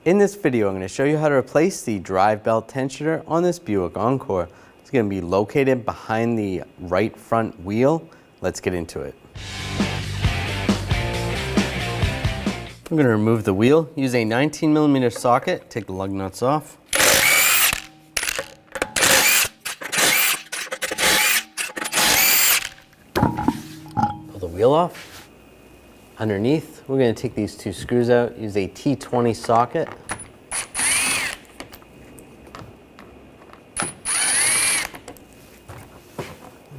In this video, I'm going to show you how to replace the drive belt tensioner on this Buick Encore. It's going to be located behind the right front wheel. Let's get into it. I'm going to remove the wheel. Use a 19mm socket. Take the lug nuts off. Pull the wheel off. Underneath, we're going to take these two screws out. Use a T20 socket.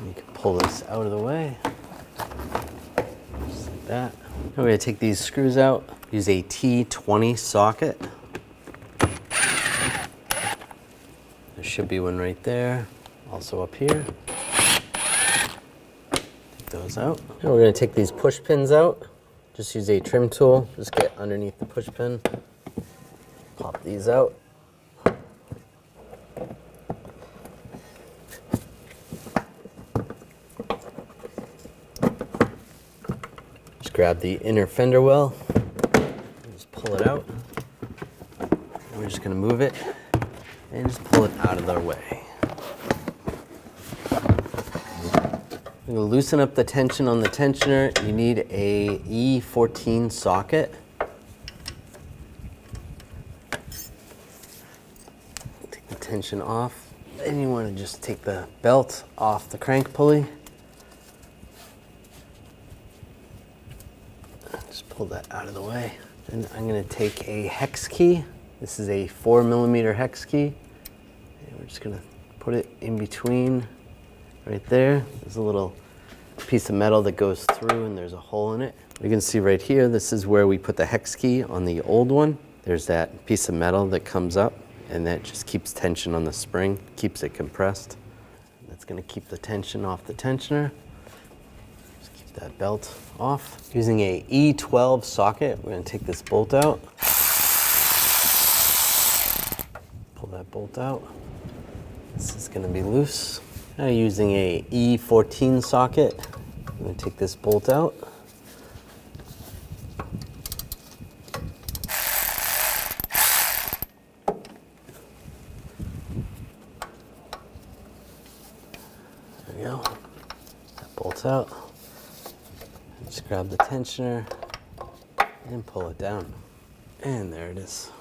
You can pull this out of the way, just like that. We're going to take these screws out. Use a T20 socket. There should be one right there, also up here. Take those out. And we're going to take these push pins out. Just use a trim tool, just get underneath the push pin, pop these out. Just grab the inner fender well, just pull it out. And we're just gonna move it and just pull it out of the way. I'm going to loosen up the tension on the tensioner. You need a E14 socket. Take the tension off. Then you want to just take the belt off the crank pulley. Just pull that out of the way. Then I'm going to take a hex key. This is a 4mm hex key. And we're just going to put it in between. Right there, there's a little piece of metal that goes through and there's a hole in it. You can see right here, this is where we put the hex key on the old one. There's that piece of metal that comes up and that just keeps tension on the spring, keeps it compressed. That's gonna keep the tension off the tensioner. Just keep that belt off. Using a E12 socket, we're gonna take this bolt out. Pull that bolt out. This is gonna be loose. Now using a E14 socket, I'm going to take this bolt out. There we go. That bolt's out. Just grab the tensioner and pull it down. And there it is.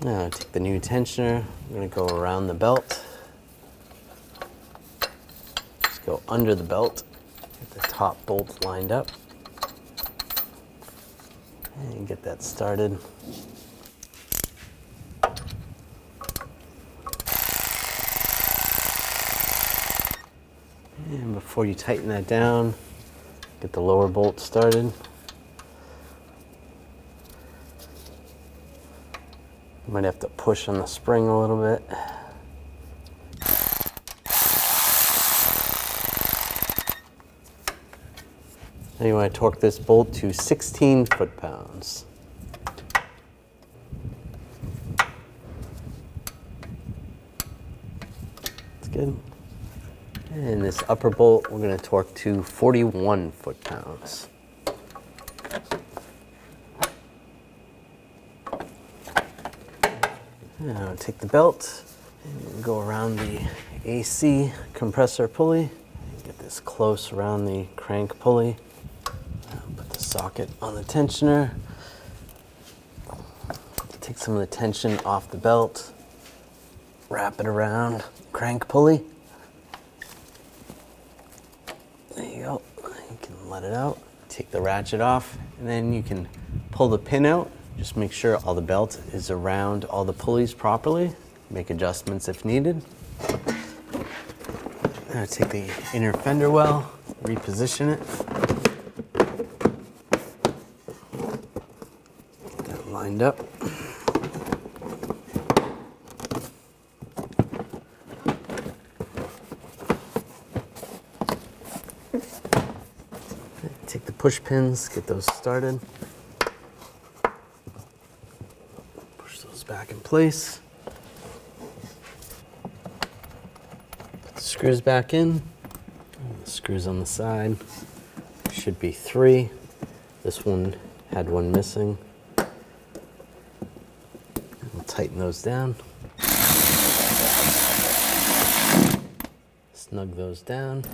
Now take the new tensioner, I'm going to go around the belt. Just go under the belt, get the top bolt lined up, and get that started. And before you tighten that down, get the lower bolt started. Might have to push on the spring a little bit. Then you want to torque this bolt to 16 foot-pounds. That's good. And this upper bolt, we're going to torque to 41 foot-pounds. Now take the belt and go around the AC compressor pulley. Get this close around the crank pulley. Put the socket on the tensioner. Take some of the tension off the belt. Wrap it around the crank pulley. There you go. You can let it out. Take the ratchet off and then you can pull the pin out. Just make sure all the belt is around all the pulleys properly. Make adjustments if needed. Now take the inner fender well, reposition it. Get that lined up. Take the push pins, get those started. Back in place. Put the screws back in. The screws on the side. Should be 3. This one had one missing. Tighten those down. Snug those down.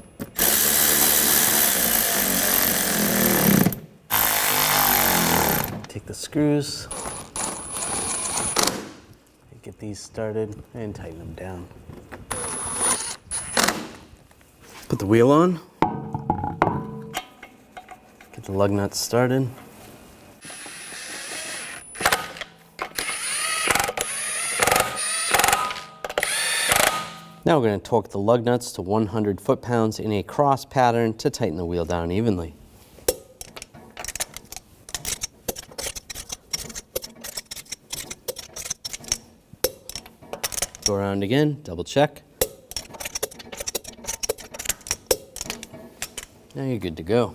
Take the screws, get these started, and tighten them down. Put the wheel on. Get the lug nuts started. Now we're going to torque the lug nuts to 100 foot-pounds in a cross pattern to tighten the wheel down evenly. Go around again, double check. Now you're good to go.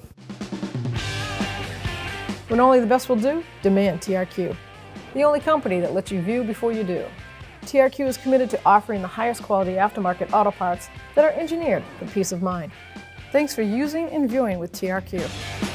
When only the best will do, demand TRQ. The only company that lets you view before you do. TRQ is committed to offering the highest quality aftermarket auto parts that are engineered for peace of mind. Thanks for using and viewing with TRQ.